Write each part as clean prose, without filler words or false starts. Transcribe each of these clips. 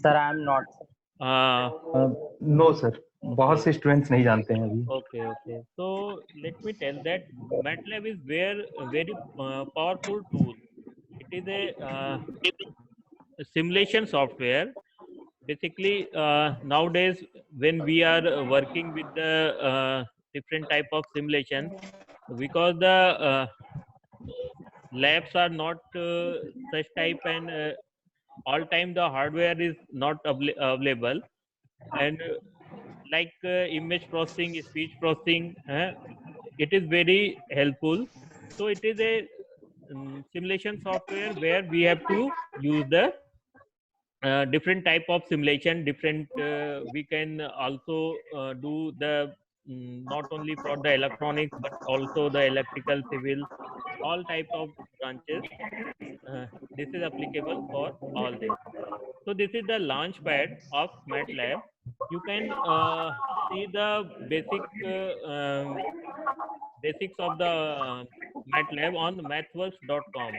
Sir, I am not. Uh, no sir, बहुत Okay. से students नहीं जानते हैं अभी. Okay. So let me tell that MATLAB is very powerful tool. It is a simulation software. Basically, nowadays when we are working with the different type of simulation, because the labs are not such type, and all time the hardware is not available, and like image processing, speech processing, it is very helpful. So it is a simulation software where we have to use the different type of simulation. Different we can also do the not only for the electronics but also the electrical, civil, all types of branches. This is applicable for all this. So this is the launch pad of MATLAB. You can see the basics of the MATLAB on mathworks.com.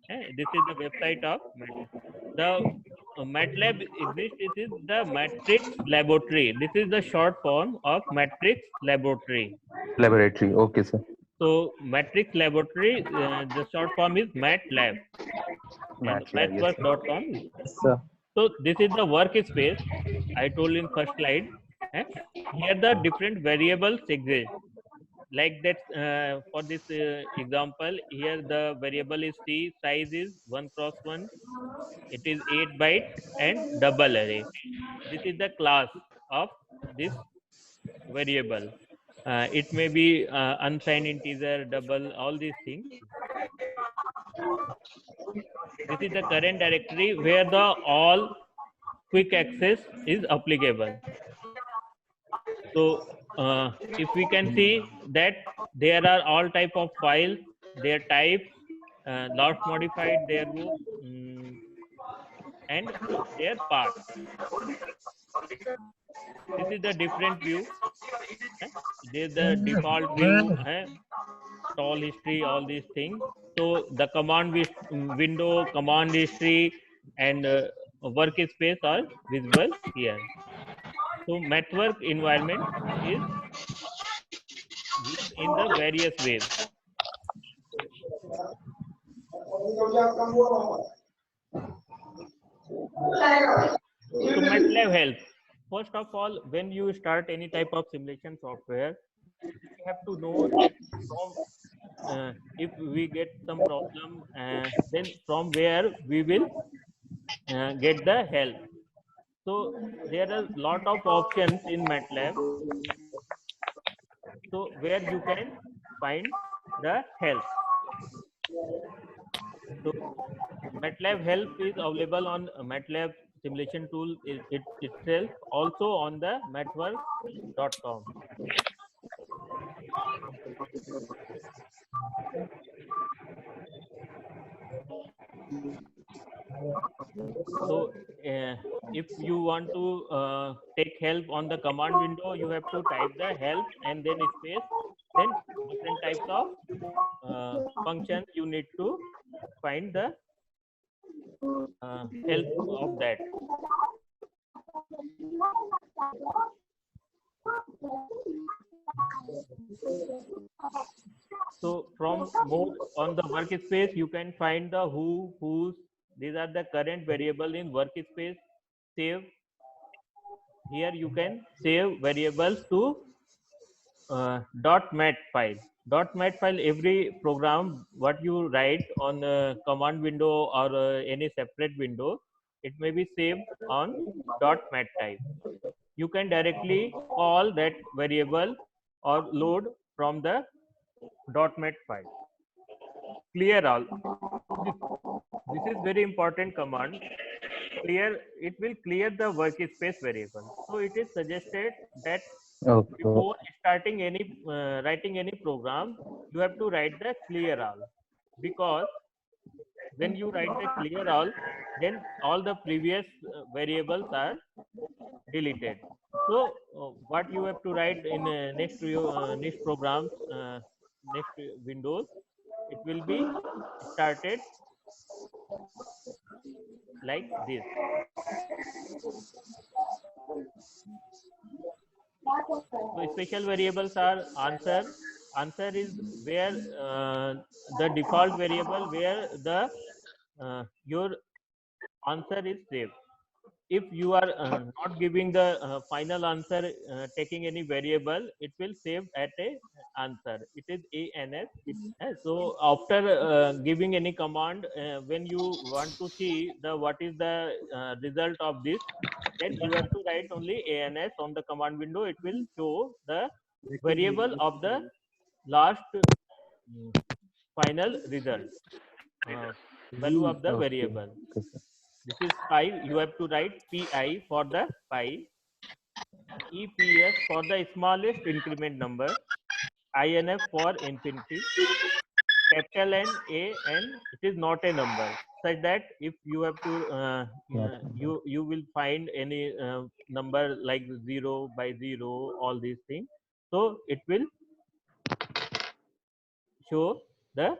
This is the website of MATLAB. The MATLAB exists. It is the Matrix Laboratory. This is the short form of Matrix Laboratory. Laboratory, okay sir. So Matrix Laboratory, the short form is MATLAB. And MATLAB, yes, sir. mathworks.com. Sir. So this is the workspace I told in first slide. Here the different variables exist. Like that, for this example, here the variable is C, size is 1 cross 1. It is 8 byte and double array. This is the class of this variable. It may be unsigned integer, double, all these things. This is the current directory where the all quick access is applicable. So if we can see that there are all type of files, their types, lots modified, their group, and their path. This is the different view. This is the default view, tall history, all these things. So the command window, command history, and workspace are visible here. So network environment is used in the various ways. So MATLAB helps. First of all, when you start any type of simulation software, you have to know that from if we get some problem, then from where we will get the help. So there are lot of options in MATLAB. So where you can find the help. So MATLAB help is available on MATLAB simulation tool itself, also on the mathworks.com. So if you want to take help on the command window, you have to type the help and then space, then different types of functions you need to find the help of that. So from more on the workspace, you can find the who, whose. These are the current variable in workspace. Save. Here you can save variables to .mat file. .mat file, every program what you write on the command window or any separate window, it may be saved on .mat type. You can directly call that variable or load from the .mat file. Clear all. This is very important command. Clear, it will clear the workspace variable. So it is suggested that before starting any writing any program, you have to write the clear all, because when you write the clear all, then all the previous variables are deleted. So what you have to write in next programs, next windows, it will be started like this. So special variables are answer. Answer is where the default variable where the your answer is saved. If you are not giving the final answer, taking any variable, it will save at a answer. It is ANS. So after giving any command, when you want to see the what is the result of this, then you have to write only ANS on the command window. It will show the variable of the last final result, value of the Okay. variable. Okay, sir. This is pi. You have to write pi for the pi, EPS for the smallest increment number, INF for infinity, capital N, A, N. It is not a number, such that if you have to, you will find any number like 0 by 0, all these things. So it will show the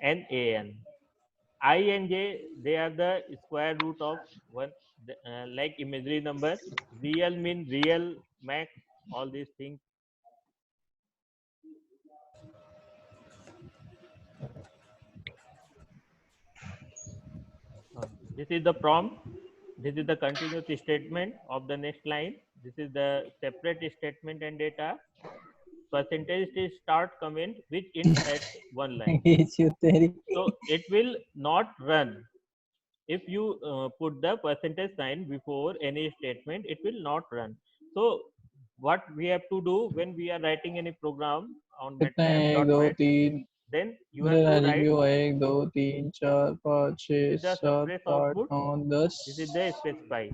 NAN. I and J, they are the square root of one, like imaginary number. Real mean real, max, all these things. This is the prompt. This is the continuous statement of the next line. This is the separate statement and data. Percentage is start comment which ends at one line. So it will not run. If you put the percentage sign before any statement, it will not run. So what we have to do when we are writing any program on MATLAB, then you have to write 1 2 3 4 5 6 the 7 suppress 8 output. 9 10 This is the specify.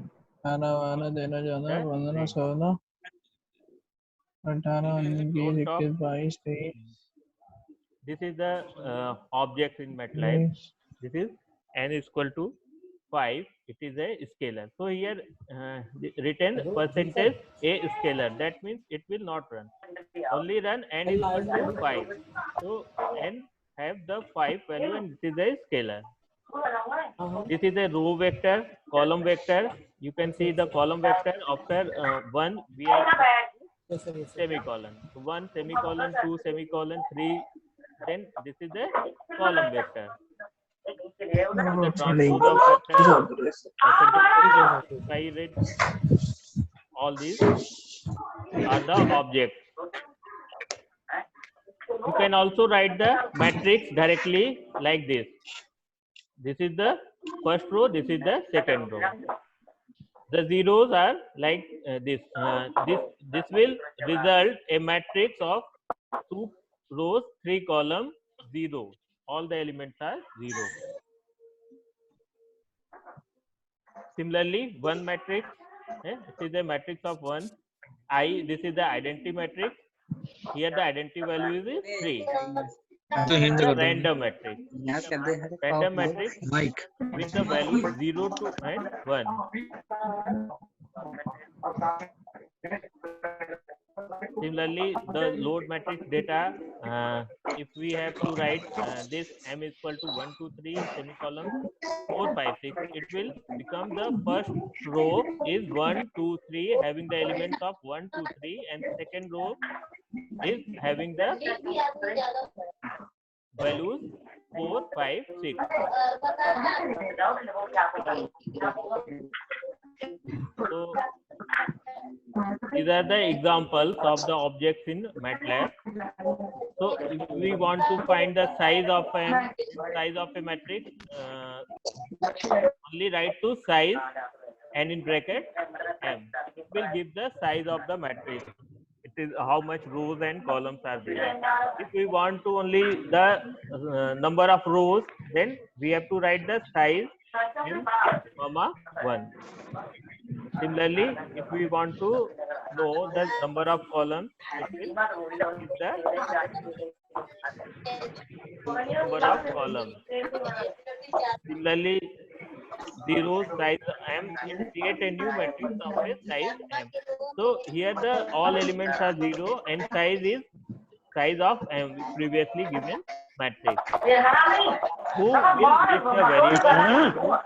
आना वाना देना जाना The Vandana string. Sawna 18 19 Don't 20 stop. 21 23 This is the object in MATLAB. This is n is equal to 5. It is a scalar. So here written percentage a scalar. That means it will not run. Only run n is equal to 5. So n have the 5 value and this is a scalar. This is a row vector, column vector. You can see the column vector after 1 we have semicolon. So 1 semicolon, 2 semicolon, 3. Then this is a column vector. The transpose of vector, percentage, all these are the objects. You can also write the matrix directly like this. This is the first row, this is the second row. The zeros are like this. This will result a matrix of 2 rows, 3 columns, 0. All the elements are 0. Similarly, one matrix, this is a matrix of 1. I, this is the identity matrix. Here the identity value is 3. This is the random matrix. Random matrix with the value 0 to and 1. Similarly, the load matrix data, if we have to write this m is equal to 1 2 3 semicolon 4 5 6, it will become the first row is 1 2 3 having the elements of 1 2 3 and second row is having the values 4 5 6. So these are the examples of the objects in MATLAB. So if we want to find the size of a matrix, only write to size and in bracket m. It will give the size of the matrix. It is how much rows and columns are there. If we want to only the number of rows, then we have to write the size in comma 1. Similarly, if we want to know the number of columns, it will give the number of columns. Similarly, zero size m, it create a new matrix of a size m. So here the all elements are 0 and size is size of m previously given matrix. Who will give the variable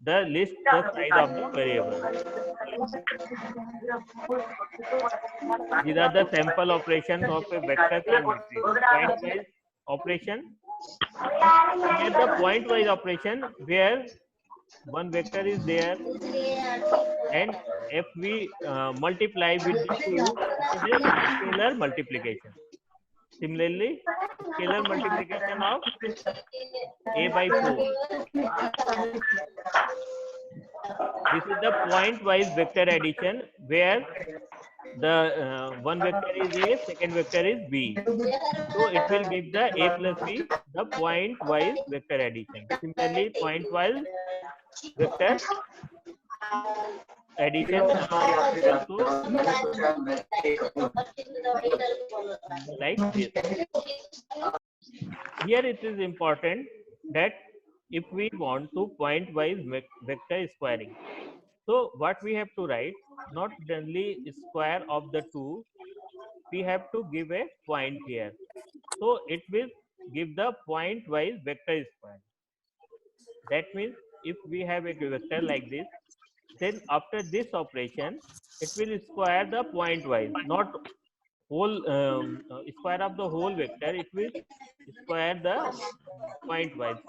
the list the size of the variable. These are the sample operations of a vector and matrix. Point-wise operation. Here the point-wise operation where one vector is there, and if we multiply with the 2, it is a scalar multiplication. Similarly, scalar multiplication of a by 4. This is the point-wise vector addition where the one vector is A, second vector is B. So it will give the A plus B, the point-wise vector addition. Similarly, point-wise vector addition also like this. Here it is important that if we want to point-wise vector squaring, so what we have to write, not generally square of the 2, we have to give a point here. So it will give the point-wise vector square. That means if we have a vector like this, then after this operation, it will square the point-wise, not whole square of the whole vector. It will square the point-wise.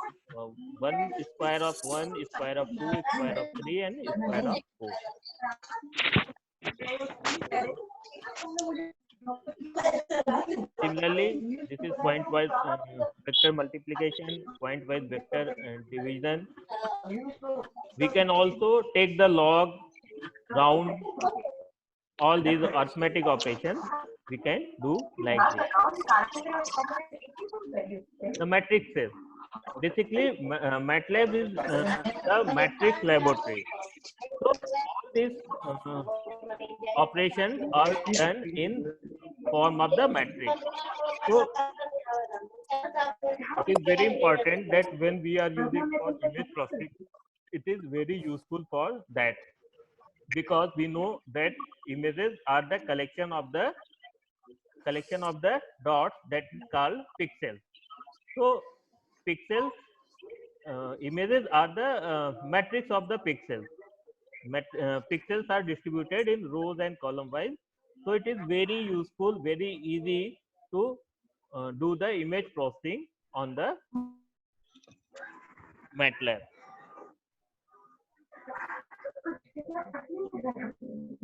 1 square of 1, square of 2, square of 3, and square of 4. Similarly, this is point-wise vector multiplication, point-wise vector division. We can also take the log, round, all these arithmetic operations we can do like this. The matrices. Basically, MATLAB is the matrix laboratory. So all these operations are done in form of the matrix. So it is very important that when we are using for image processing, it is very useful for that, because we know that images are the collection of the dots that is called pixels. So pixels, images are the matrix of the pixels. Pixels are distributed in rows and column wise. So it is very useful, very easy to do the image processing on the MATLAB.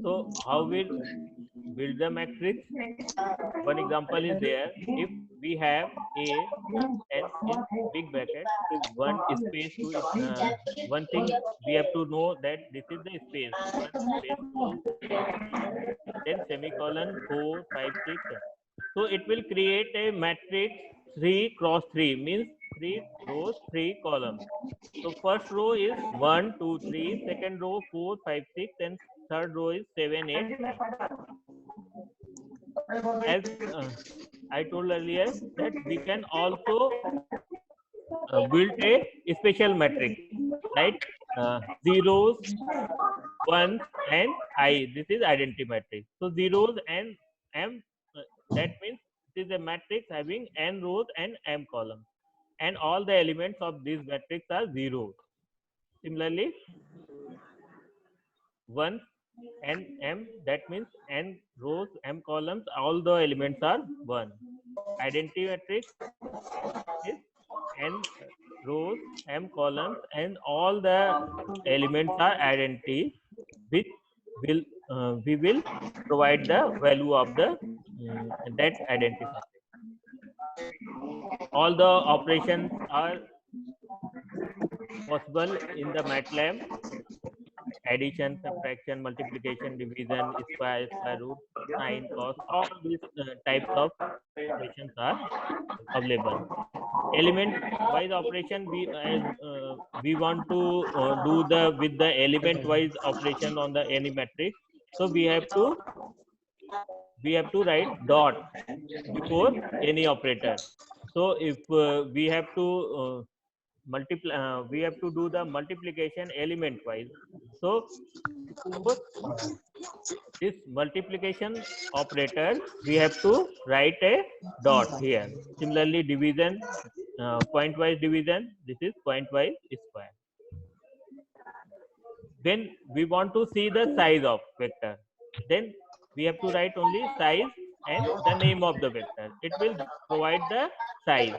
So how we build the matrix? One example is there. If we have A and in big bracket is one space to one thing we have to know that this is the space. One space to, then semicolon 4, 5, 6. So it will create a matrix 3 cross 3, means 3 rows, 3 columns. So first row is 1, 2, 3, second row 4, 5, 6, and third row is 7, 8. As I told earlier that we can also build a special matrix, like zeros, ones, and I. This is identity matrix. So zeros and m, that means it is a matrix having n rows and m columns, and all the elements of this matrix are zeros. Similarly, ones and m, that means n rows, m columns, all the elements are 1. Identity matrix is n rows, m columns, and all the elements are identity, which will we will provide the value of the that identity. All the operations are possible in the MATLAB: addition, subtraction, multiplication, division, square root, sine, cos. All these types of operations are available. Element wise operation, we want to do with the element wise operation on the any matrix. So we have to write dot before any operator. So if we have to multiply, we have to do the multiplication element wise. So this multiplication operator, we have to write a dot here. Similarly, division, point wise division, this is point wise square. when we want to see the size of vector, then we have to write only size and the name of the vector. It will provide the size.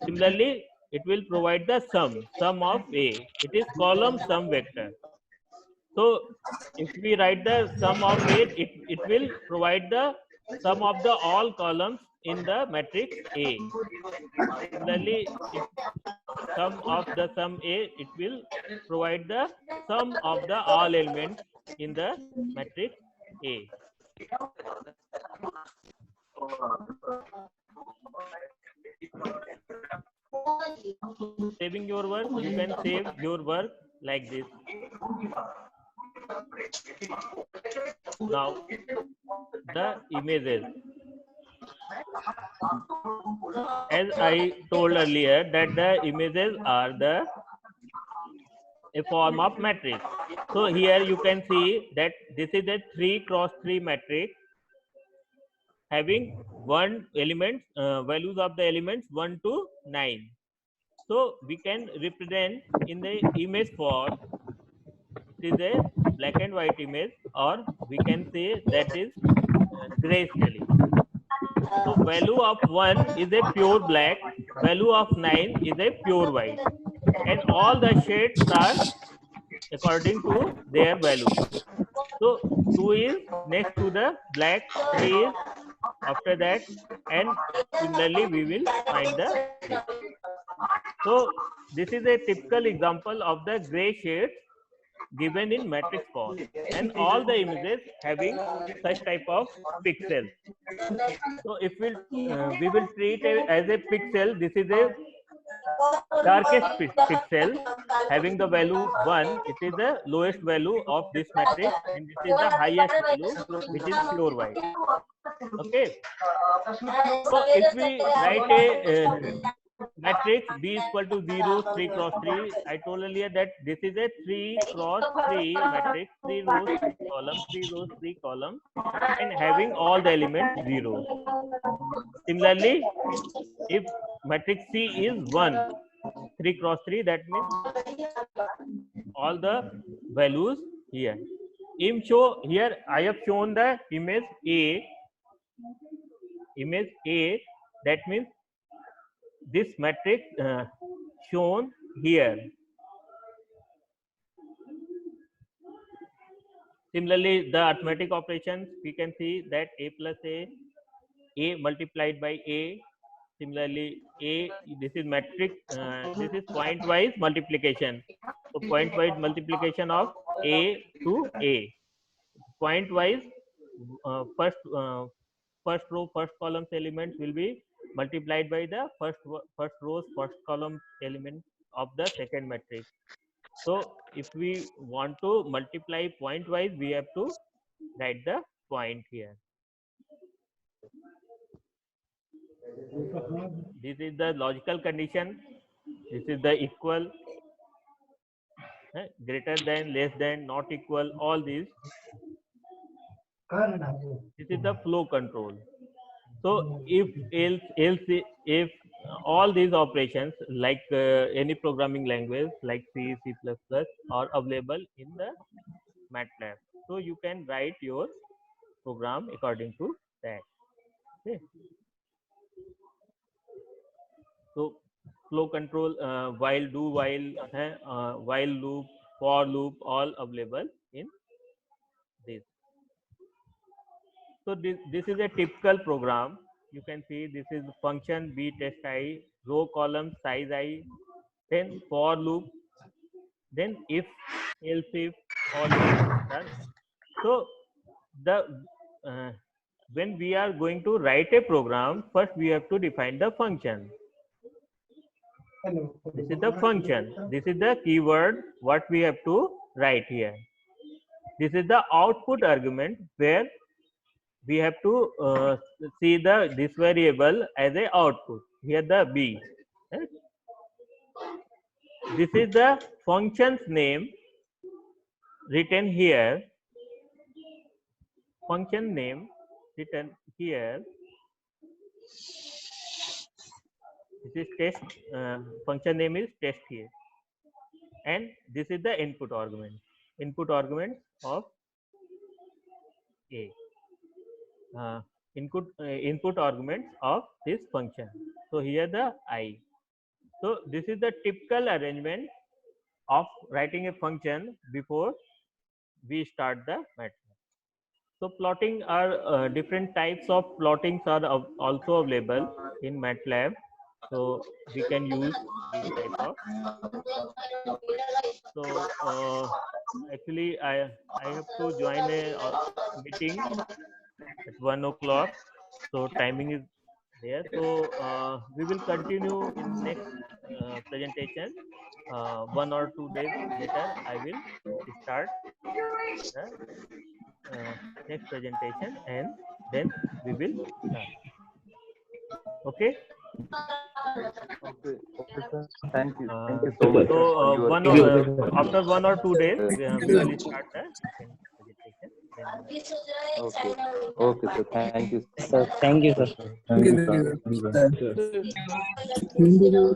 Similarly, it will provide the sum of A. It is column sum vector. So if we write the sum of A, it will provide the sum of the all columns in the matrix A. Similarly, if sum of the sum A, it will provide the sum of the all elements in the matrix A. Saving your work, you can save your work like this. Now, the images. As I told earlier, that the images are a form of matrix. So here you can see that this is a 3 cross 3 matrix having one element, values of the elements 1 to 9. So we can represent in the image form. It is a black and white image, or we can say that is grayscale. So value of 1 is a pure black, value of 9 is a pure white, and all the shades are according to their value. So 2 is next to the black, 3 is after that, and similarly we will find the this. So this is a typical example of the gray shades given in matrix form, and all the images having such type of pixels. So if we will treat it as a pixel, this is a darkest pixel having the value 1. It is the lowest value of this matrix, and this is the highest value, which is pure white. Okay. So if we write a matrix B is equal to 0, 3 cross 3, I told earlier that this is a 3 cross 3 matrix, 3 rows, 3 columns, 3 rows, 3 columns, and having all the elements 0. Similarly, if matrix C is 1, 3 cross 3, that means all the values here. Here I have shown the image A. That means this matrix shown here. Similarly, the arithmetic operations, we can see that A plus A multiplied by A. Similarly, this is matrix, this is point-wise multiplication. So point-wise multiplication of A to A. Point-wise, first row, first column's elements will be multiplied by the first rows, first column element of the second matrix. So if we want to multiply point-wise, we have to write the point here. This is the logical condition. This is the equal, greater than, less than, not equal, all these. This is the flow control. So if if all these operations, like any programming language like C, C++ are available in the MATLAB, so you can write your program according to that. Okay. So flow control, while, do while, while loop, for loop, all available in this. So this is a typical program. You can see this is function B test I, row column size I, then for loop, then if, else if, all done. So the when we are going to write a program, first we have to define the function. This is the function. This is the keyword what we have to write here. This is the output argument where we have to see this variable as a output. Here the B. Right? This is the function's name written here. Function name written here. This is test. Function name is test here, and this is the input argument. input arguments of A. Input arguments of this function. So here the I. So this is the typical arrangement of writing a function before we start the MATLAB. So plotting are different types of plottings are also available in MATLAB. So we can use this type of. So actually I have to join a meeting at 1 o'clock. So timing is there. So we will continue in next presentation. 1 or 2 days later, I will start the next presentation, and then we will start. Okay. Okay, sir. Thank you so much So for your after 1 or 2 days, we will start the second presentation. Okay, sir. Thank you. Sir, thank you, sir. Thank you, sir.